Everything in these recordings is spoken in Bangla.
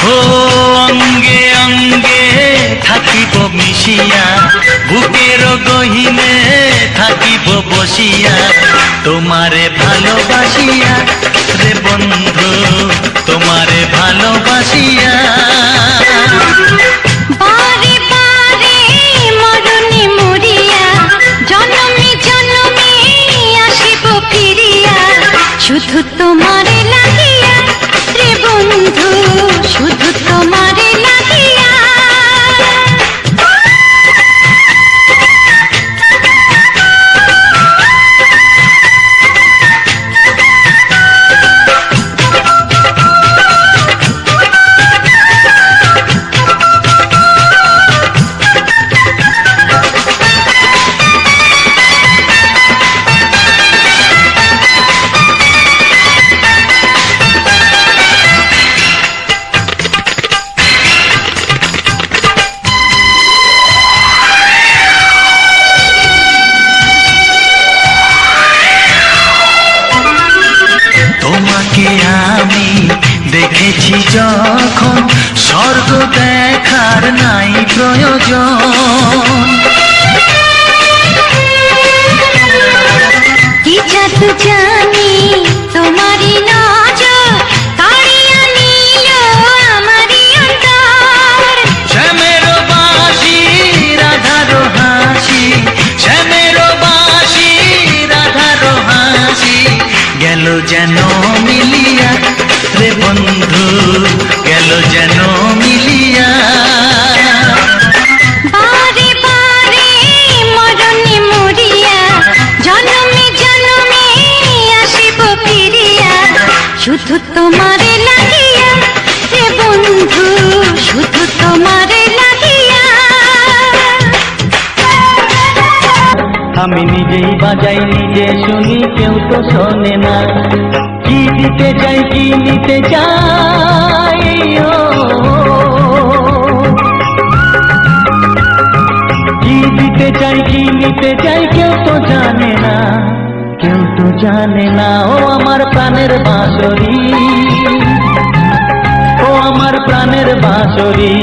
ও অঙ্গে অঙ্গে থাকিব মিশিয়া, বুকের গহিনে থাকিব বসিয়া, তোমারে ভালোবাসিয়া রে বন্ধু, তোমারে ভালোবাসিয়া। বারে বারে মরণে মরিয়া, জনমে জনমে আসিব ফিরিয়া, শুধু তোমারে লাগিয়া রে বন্ধু, শুধু তোমারে লাগিয়া। আমি দেখেছি যখন স্বর্গ দেখার নাই প্রয়োজন, কি জাদু জানি তোমারই নজর কাড়িয়া নিল আমারই অন্তর। শ্যামের বাঁশি রাধার হাসি, শ্যামের বাঁশি রাধার হাসি, গেল যেন মিলিয়া রে বন্ধু, গেল যেন মিলিয়া। বারে বারে মরণে মরিয়া, জনমে জনমে আসিব ফিরিয়া, শুধু তোমারে লাগিয়া রে বন্ধু, শুধু তোমারে লাগিয়া। আমি নিজেই বাজাই নিজে শুনি, কেউ তো শোনে না। কি দিতে চাই কি নিতে চাই, কি দিতে চাই কি নিতে চাই, কেউ তো জানে না, কেউ তো জানে না। ও আমার প্রাণের বাঁশরি, ও আমার প্রাণের বাঁশরি।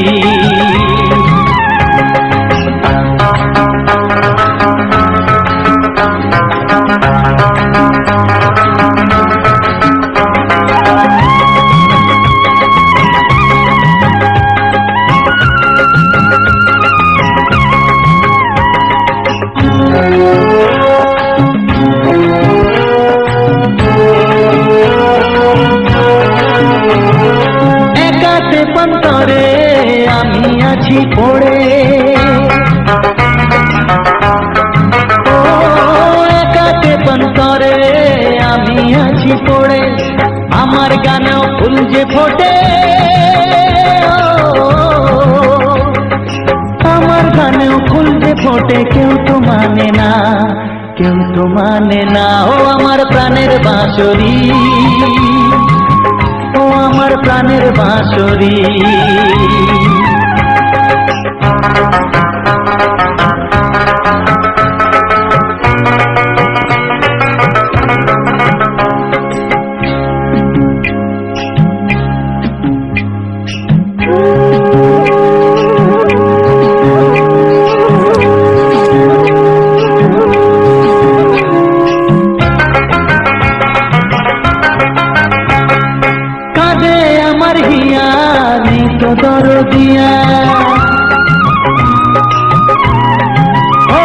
একাতে পন্তরে আমি আছি পড়ে, ও একাতে পন্তরে আমি আছি পড়ে, আমার গানেও ফুল যে ফোটে, আমার গানেও ফুল যে ফোটে, কেউ তো মানে না, কেউ তো মানে না। ও আমার প্রাণের বাঁশরি, ও আমার প্রাণের বাঁশরি। দরদিয়া, ও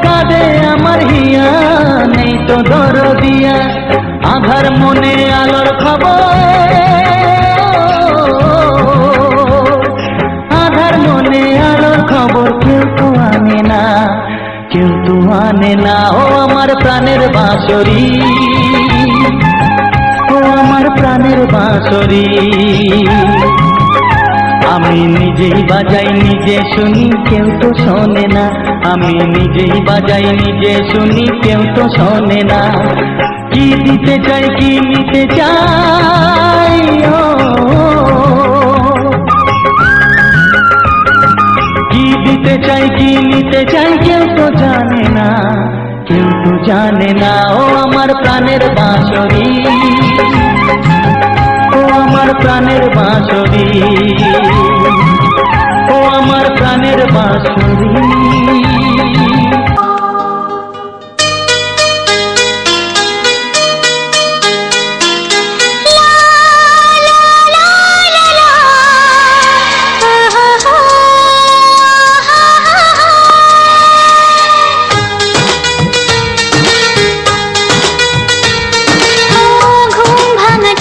কাঁদে আমার হিয়া, নেই তো দরদিয়া, আধার মনে আলোর খবর, আধার মনে আলোর খবর, কেউ তো আনে না, কেউ তো আনে না। ও আমার প্রাণের বাঁশরি, ও আমার প্রাণের বাঁশরি। আমি নিজেই বাজাই নিজে শুনি, কেউ তো শোনে না, আমি নিজেই বাজাই নিজে শুনি, কেউ তো শোনে না। কি দিতে চাই কি নিতে চাই, কি দিতে চাই কি নিতে চাই, কেউ তো জানে না, কেউ তো জানে না। ও আমার প্রাণের বাঁশরি, ও আমার আমার প্রাণের বাঁশরি, ও আমার প্রাণের বাঁশরি।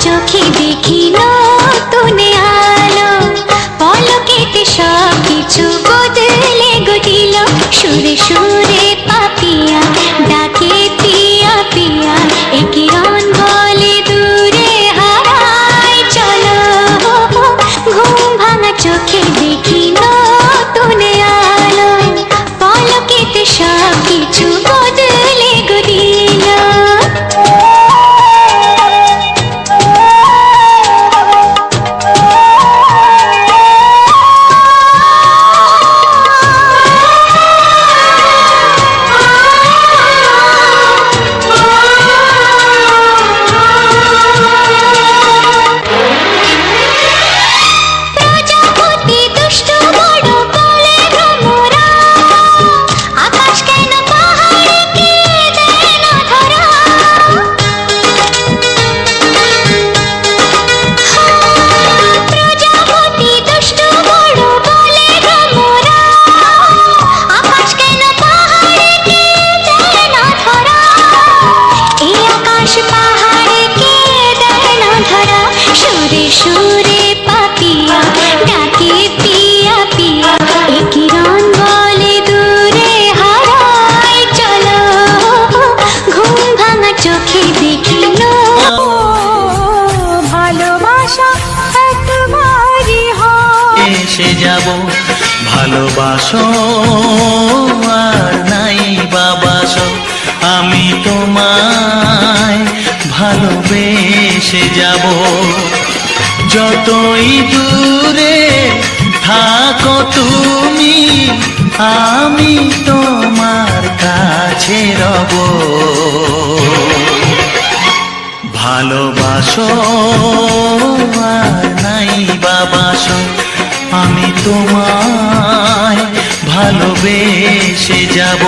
চোখে দেখি নতুন আলো, পলকেতে সব কিছু বদলে গেল। সুরে সুরে পাপিয়া ডাকে পিয়া পিয়া, এ কিরণ বলে দূরে হারায় চলো। ঘুম ভাঙা চোখে দেখি নতুন আলো, পলকেতে সব কিছু বদলে গেল। সুরে পাপিয়া ডাকে পিয়া পিয়া, এ কিরণ বলে দূরে হারায় চলো। ঘুম ভাঙা চোখে দেখিল ভালোবাসা একবারই হয়। এসে যাব ভালোবাসো আর নাই বাবাসো, আমি তোমায় ভালোবেসে যাব। যতই দূরে থাকো তুমি, আমি তোমার কাছে রব। ভালোবাসো আর নাই বাবাসো, আমি তোমায় ভালোবেসে যাব।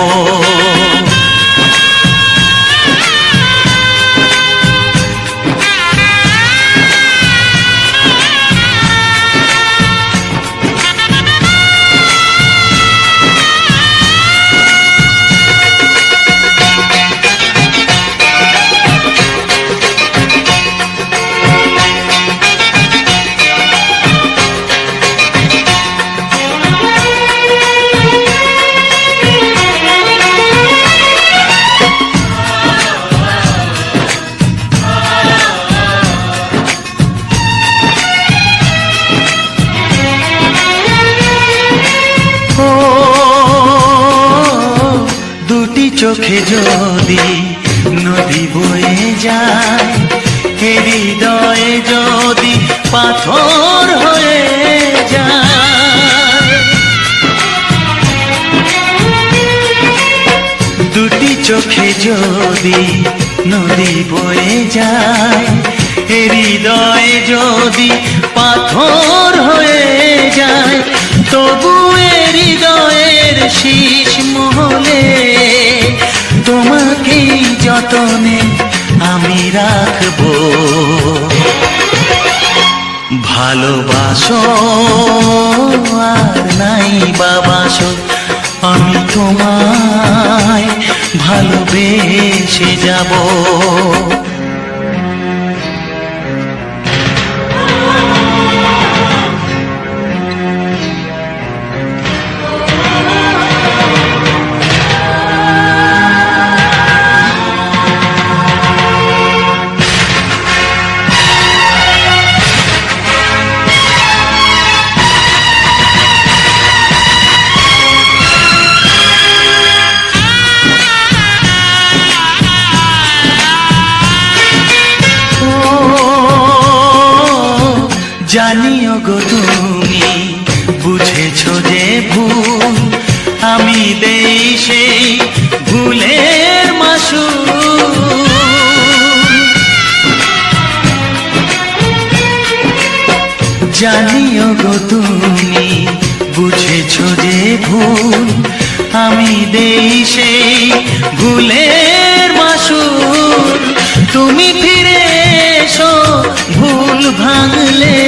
চোখে যদি নদী বয়ে যায়, হৃদয়ে যদি পাথর হয়ে যায়। দুটি চোখে যদি নদী বয়ে যায়, হৃদয়ে যদি পাথর হয়ে যায়, তবু হৃদয়ের শীষ মহলে তোমাকে যতনে আমি রাখবো। ভালোবাসো আর নাই বাবাসো, আমি তোমায় ভালোবেসে যাব। জানিও গো তুমি বুঝেছো যে ভুল, আমি দেই সেই ভুলের মাসুল। তুমি ফিরে এসো ভুল ভাঙলে,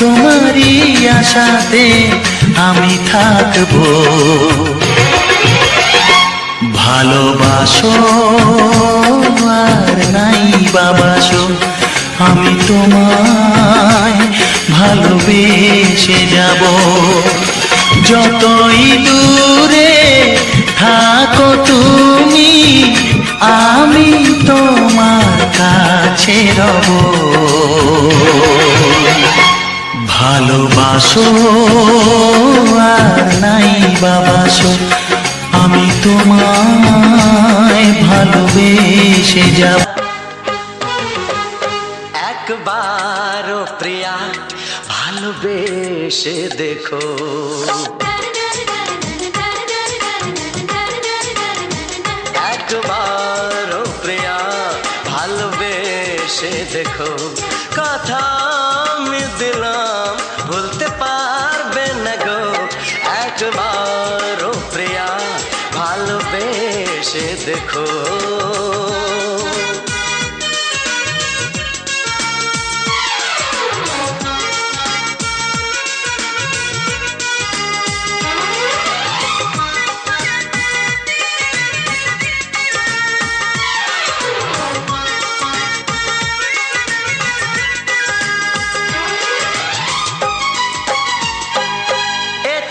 তোমারই আশাতে আমি থাকবো। ভালোবাসো আর নাই বাবাসো, আমি তোমায় ভালোবেসে যাব। যতই দূরে থাকো তুমি, আমি তোমার কাছে রব। ভালোবাসো আর নাই বাবাসো, আমি তোমায় ভালোবেসে যাব। একবার প্রিয়া ভালোবেসে দেখো, একবার প্রিয়া ভালোবেসে দেখো। কথা আমি দিলাম ভুলতে পারবে না গো, একবার প্রিয়া ভালোবেসে দেখো।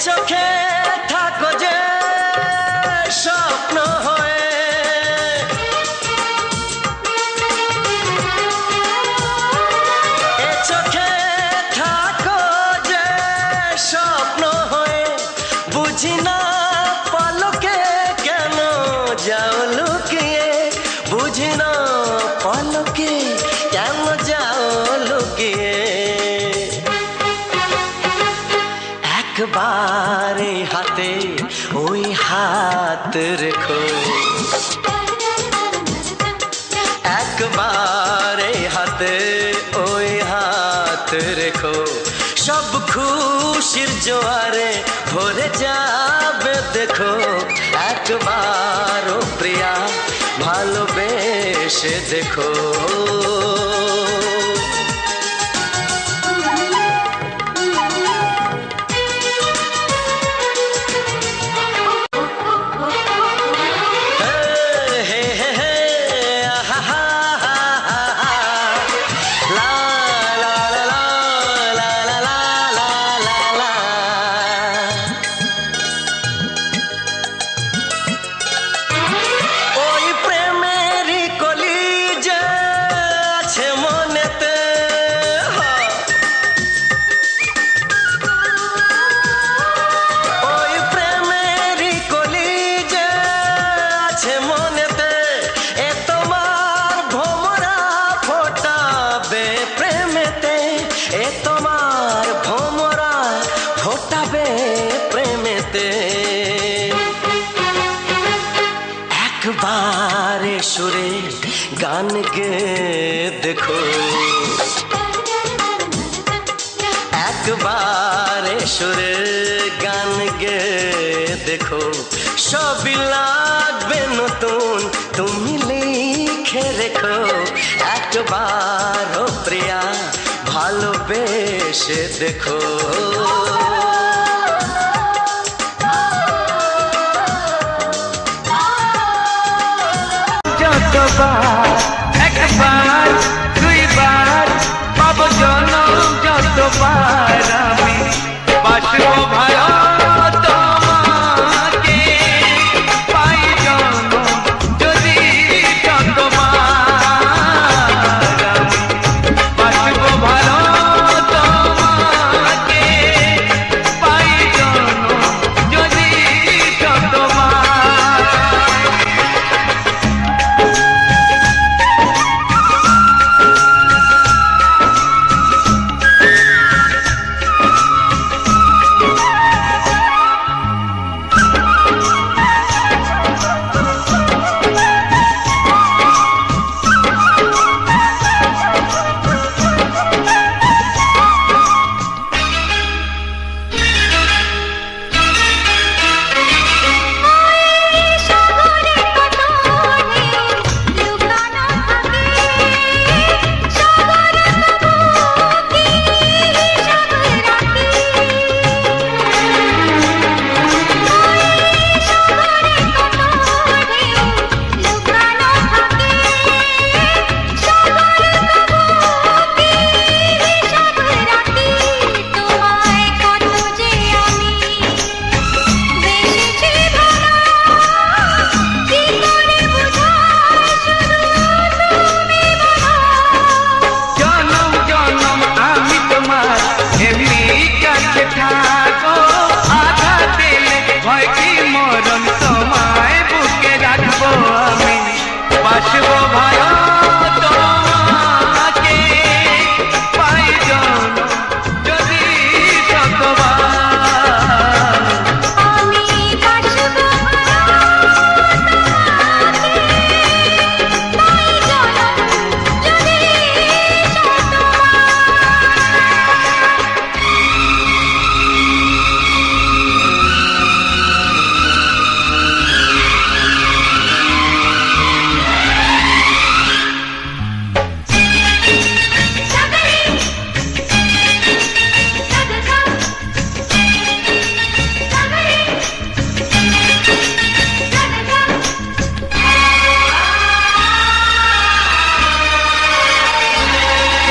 চোখে থাকো যে স্বপ্ন হয়ে, এ চোখে থাকো যে স্বপ্ন হয়ে, বুঝি না পলকে কেন যাও লুকিয়ে, বুঝি না পলকে কেন যাও লুকিয়ে। একবার হাতে ওই হাত রেখো, একবার হাতে ওই হাত রেখো। সব খুশির জোয়ারে ভরে যাবে দেখো, একবার প্রিয়া ভালোবেসে দেখো। একবার সুরে গান গে দেখো, একবার সুরে গান গে দেখো। সবই লাগবে নতুন তুমি লিখে রেখো, একবার প্রিয়া ভালোবেসে দেখো। একবার দুইবার পাবো জনম, যতবার আমি বাসবো ভালো তোমাকে, পাই জনম যদি যতবার আমি বাসবো ভালো তোমাকে, পাই জনম যদি যতবার। ভালো তোমাকে পাই জনম যদি শতবার আমি বাসবো তাই জনম যদি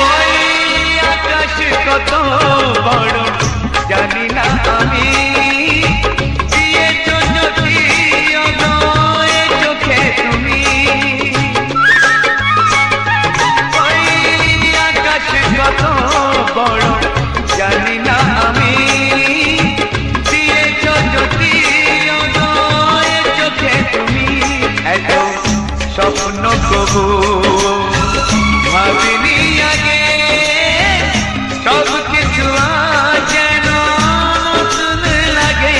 ওই আকাশ কত বড় জানি না আমি দিয়েছো যদি অদয় চোখে তুমি ওই আকাশ কত বড় জানি না আমি দিয়েছো যদি অদয় চোখে তুমি এত স্বপ্ন কবু ভাবিনি আগে সব কিছু আজ যেন নতুন লাগে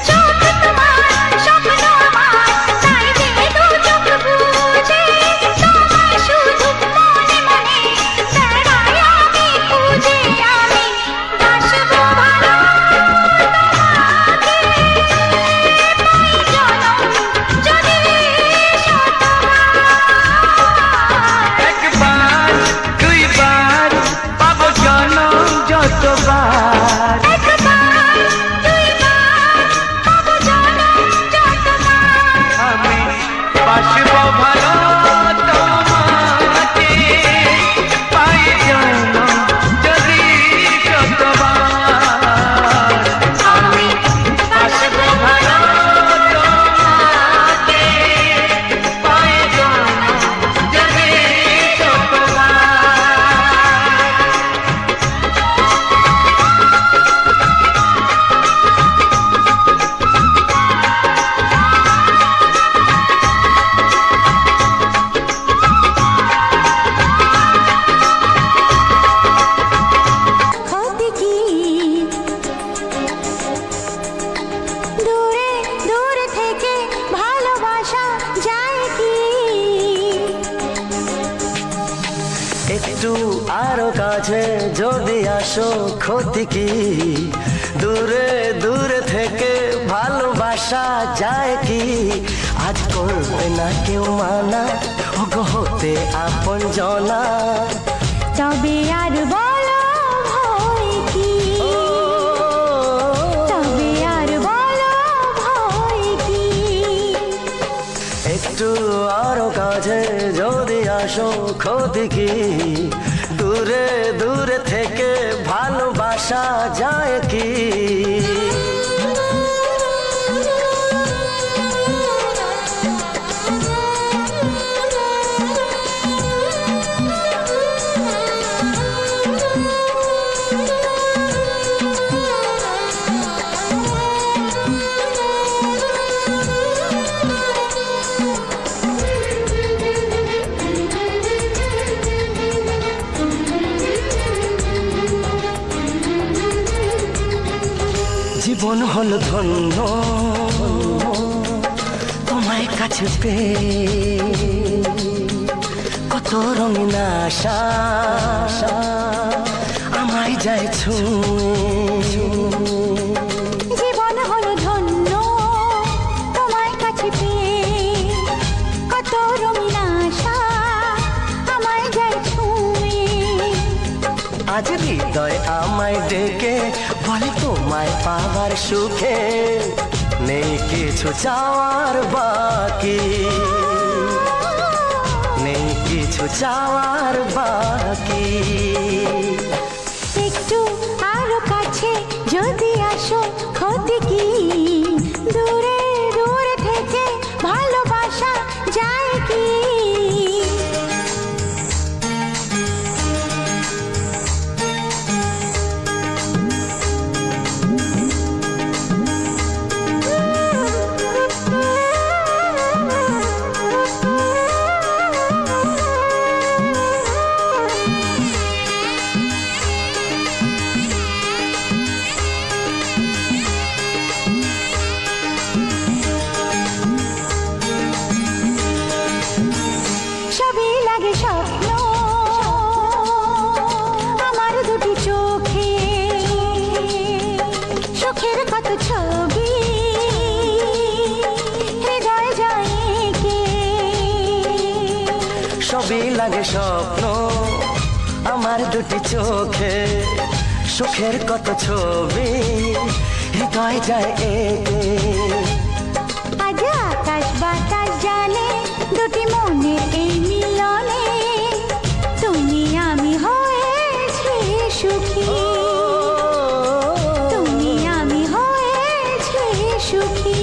চোখ তোমার স্বপ্ন আমার তাই যে দু চোখ বুঝে তোমার শুধু মনে মনে বেড়াই আমি খুঁজে আমি বাসবো ভালো তোমাকে পাই জনম যদি শতবার একবার দুইবার পাবো জনম যতবার একবার দুইবার পাবো জনম যতবার আমি বাসবো ভালো তোমাকে পাই জনম যদি শতবার আমি বাসবো ভালো তোমাকে পাই জনম যদি শতবার ক্ষতি কি দূরে দূরে থেকে ভালোবাসা যায় কি একটু আরো কাছে যদি আসো ক্ষতি কি দূরে দূরে থেকে ভালোবাসা যায় কি আজ করবে না কেউ মানা ওগো হতে আপন জনা তবে আর বলো ভয় কি তবে আর বলো ভয় কি একটু আরো কাছে যদি আসো ক্ষতি কি দূরে দূরে থেকে ভালোবাসা যায় কি জীবন হল ধন্য তোমায় কাছে পেয়ে কত রঙিন আশা আমায় যায় ছুঁয়ে জীবন হলো ধন্য তোমার কাছে পেয়ে কত রঙিন আশা আমায় যায় ছুঁয়ে আজ হৃদয় আমায় ডেকে বলে তোমায় পাওয়ার সুখে নেই কিছু চাওয়ার বাকি নেই কিছু চাওয়ার বাকি একটু আরো কাছে যদি আসো ক্ষতি কি দূরে দূরে থেকে ভালোবাসা যায় কি লাগে স্বপ্ন আমার দুটি চোখে, সুখের কত ছবি হৃদয় যায় কে। সবই লাগে স্বপ্ন আমার দুটি চোখে, সুখের কত ছবি হৃদয় যায় একে। আজ আকাশ বাতাস জানে দুটি মনের এই মিলনে, তুমি আমি হয়েছি সুখী, তুমি আমি হয়েছি সুখী।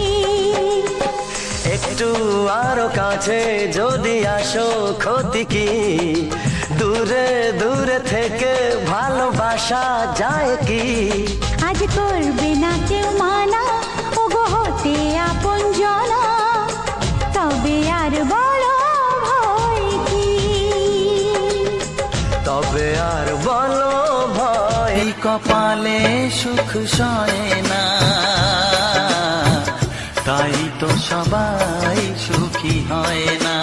একটু আরো কাছে যদি আসো ক্ষতি কি, দূরে দূরে থেকে ভালোবাসা যায় কি। আজ করবে না কেউ মানা ওগো হতে আপন জনা, তবে আর বলো ভয় কি। তবে আর বলো ভয় এই কপালে সুখ সয় না, তাই তো সবাই সুখী হয় না।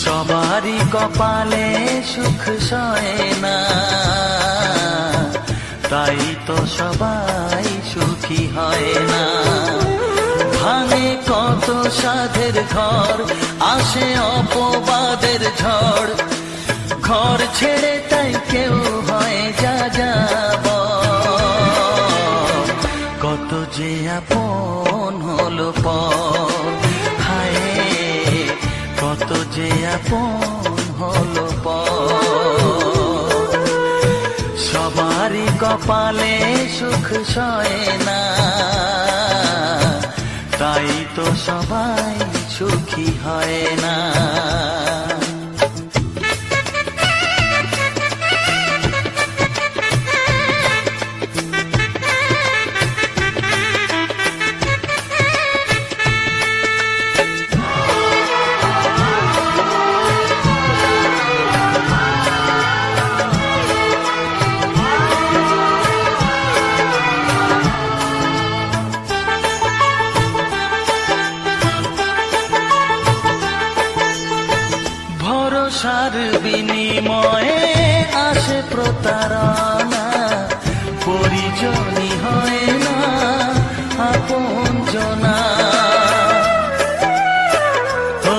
সবারই কপালে সুখ সয় না, তাই তো সবাই সুখী হয় না। ভাঙে কত সাধের ঘর, আসে অপবাদের ঝড়, ঘর ছেড়ে তাই কেউ হয় যা যাব। কত যে আপন হলো পর, হায় কত যে আপন হলো পর। সবারই কপালে সুখ সয় না, তাই তো সবাই সুখী হয় না। ভরসার বিনিময়ে আসে প্রতারণা, পরিজনই হয় না আপনজনা। ও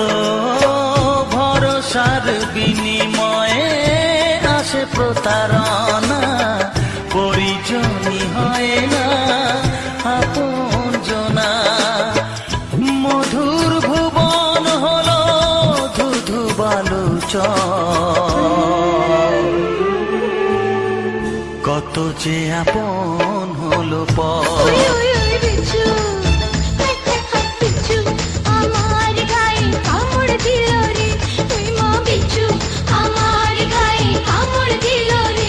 ভরসার বিনিময়ে আসে প্রতারণা, পরিজনই হয় না আপনজনা। মধুর ভুবন হলো ধুধু বালুচর, কত যে আপন হলো পর। আমার গায়ে কামড় দিল রে, তুই মা বিচ্ছু আমার গায়ে কামড় দিল রে।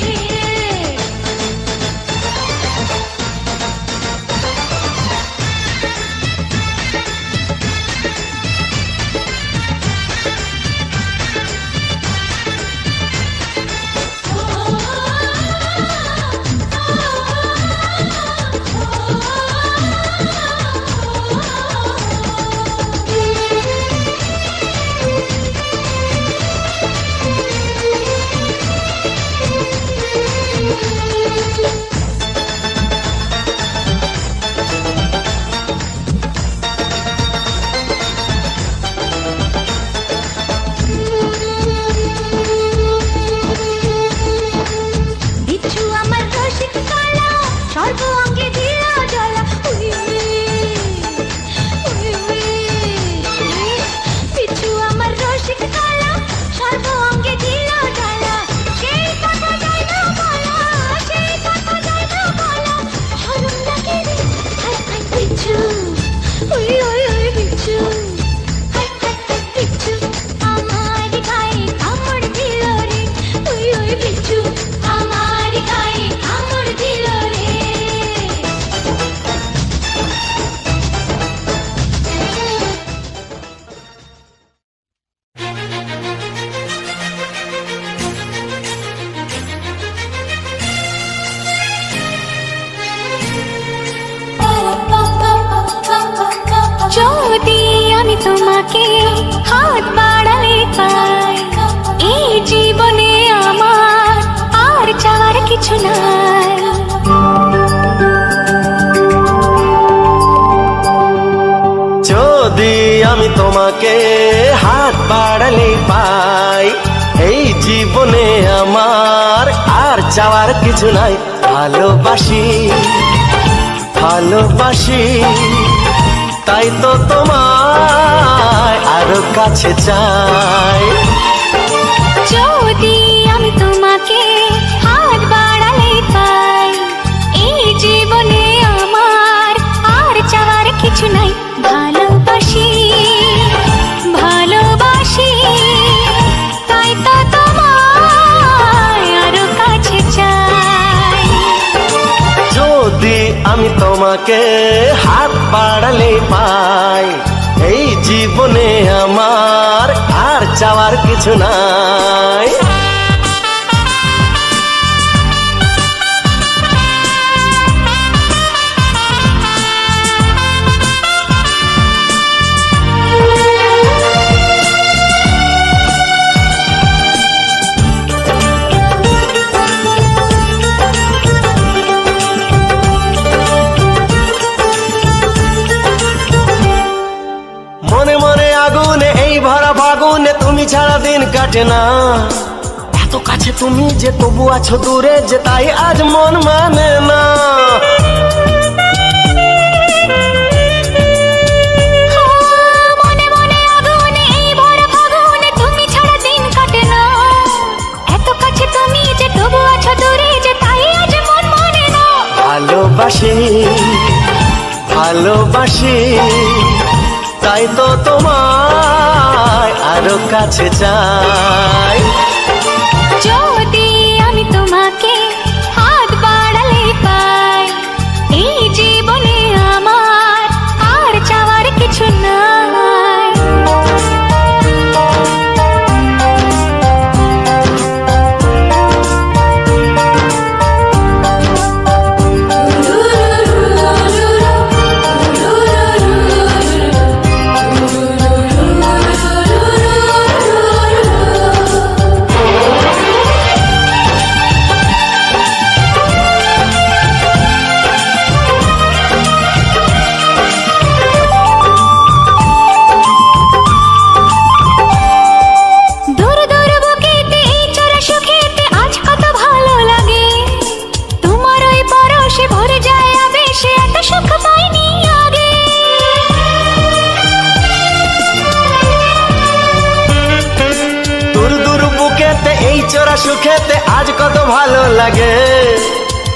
বিচ্ছু আমার রসিক কালা, সর্ব অঙ্গে দিল জ্বালা। বিচ্ছু আমার রসিক কালা, সর্ব অঙ্গে দিল জ্বালা। সেই কথা যায় না বলা, সেই কথা যায় না বলা, শরম লাগে রে হায় হায় বিচ্ছু। ওই ওই ওই বিচ্ছু, হায় হায় হায় বিচ্ছু আমার গায়ে কামড় দিল রে। ওই ওই বিচ্ছু আমার গায়ে কামড় দিল রে। যদি আমি তোমাকে হাত বাড়ালে তোমাকে হাত বাড়ালে পাই, এই জীবনে আমার আর চাওয়ার কিছু নাই। ভালোবাসি ভালোবাসি, তাই তো তোমায় আরো কাছে চাই। যদি আমি তোমাকে হাত বাড়ালে পাই, এই জীবনে আমার আর চাওয়ার কিছু নাই। ভালোবাসি ভালোবাসি, তাই তো তোমায় আরো কাছে চাই। যদি আমি তোমাকে হাত বাড়ালে পাই, এই জীবনে আমার আর চাওয়ার কিছু নাই। মনে মনে আগুনে এই ভরা ফাগুনে তুমি ছাড়া দিন কাটে না। এত কাছে তুমি যে তবু আছো দূরে, যে তাই আজ মন মানে না। মনে মনে আগুনে এই ভরা ফাগুনে তুমি ছাড়া দিন কাটে না। এত কাছে তুমি যে তবু আছো দূরে, যে তাই আজ মন মানে না। ভালোবাসি ভালোবাসি, তাই তো তোমায় আরো কাছে চাই। যদি আমি তোমাকে হাত বাড়ালে পাই, এই জীবনে আমার আর চাওয়ার কিছু নাই। দূর দূর বুকেতে এই চোরা সুখেতে আজ কত ভালো লাগে। তোমার ওই পরশে ভরে যায় আবেশে, এত সুখ পাইনি আগে। দূর দূর বুকেতে এই চোরা সুখেতে আজ কত ভালো লাগে।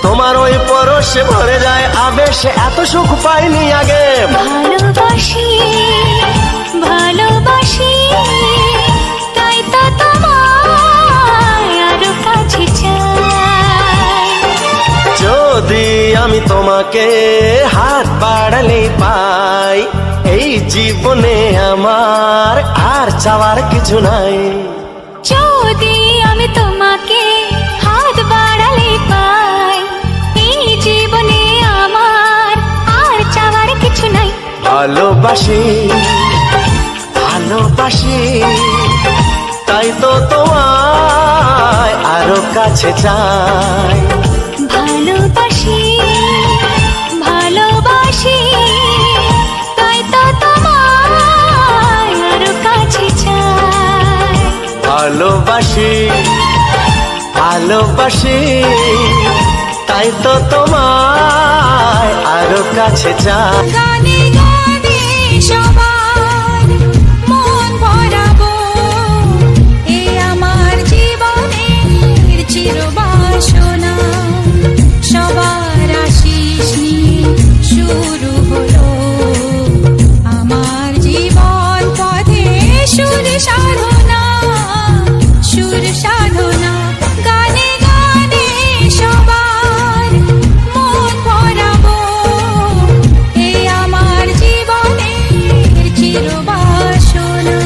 তোমার ওই পরশে ভরে যায় আবেশে, এত সুখ পাইনি আগে। ভালোবাসি ভালোবাসি, তাই তো তোমায় আরো কাছে চাই। যদি আমি তোমাকে হাত বাড়ালে পাই, এই জীবনে আমার আর চাওয়ার কিছু নাই। যদি আমি তোমাকে হাত বাড়ালে পাই, এই জীবনে আমার আর চাওয়ার কিছু নাই। ভালোবাসি ভালোবাসি, তাই তো তোমায় আরো কাছে চাই। ভালোবাসি ভালোবাসি, তাই তো তোমায় আরো কাছে চাই। ভালোবাসি ভালোবাসি, তাই তো তোমায় আরো কাছে চাই। গানে গানে সবার মন ভরাবো, এ আমার জীবনের চিরবাসনা। সবার আশিস নিয়ে শুরু হলো আমার জীবন পথে সুর সাধনা, সুর সাধনা। গানে গানে সবার মন ভরাবো, এ আমার জীবনের চিরবাসনা।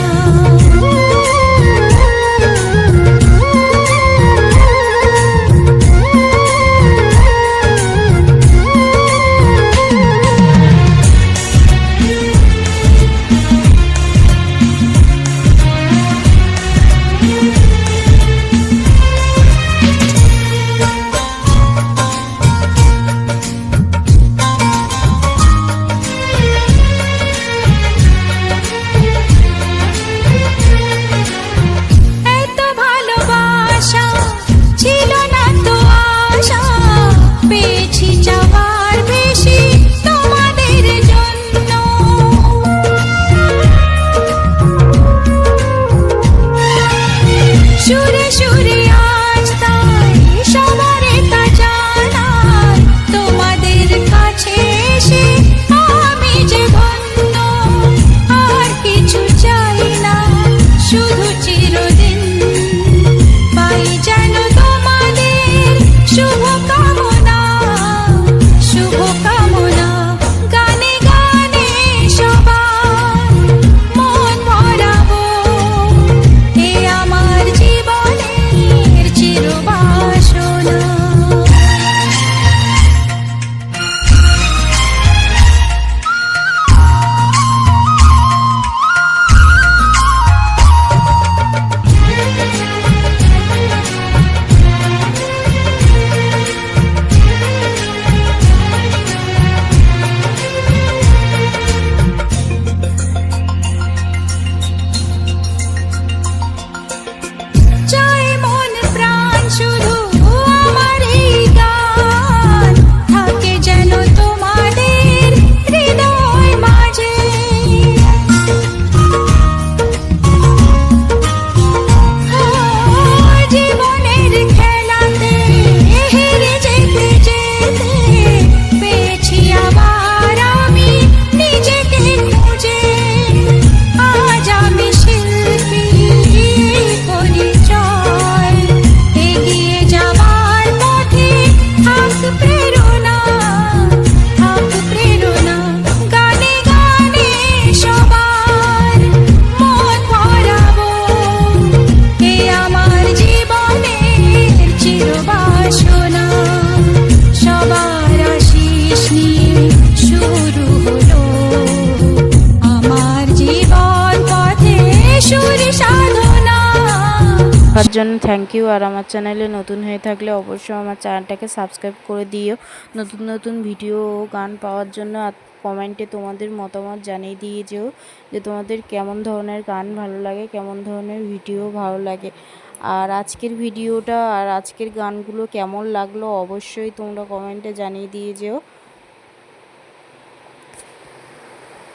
দেখার জন্য থ্যাংক ইউ। আর আমার চ্যানেলে নতুন হয়ে থাকলে অবশ্যই আমার চ্যানেলটাকে সাবস্ক্রাইব করে দিও। নতুন নতুন ভিডিও ও গান পাওয়ার জন্য আর কমেন্টে তোমাদের মতামত জানিয়ে দিয়ে যেও যে তোমাদের কেমন ধরনের গান ভালো লাগে, কেমন ধরনের ভিডিও ভালো লাগে। আর আজকের ভিডিওটা আর আজকের গানগুলো কেমন লাগলো অবশ্যই তোমরা কমেন্টে জানিয়ে দিয়ে যেও।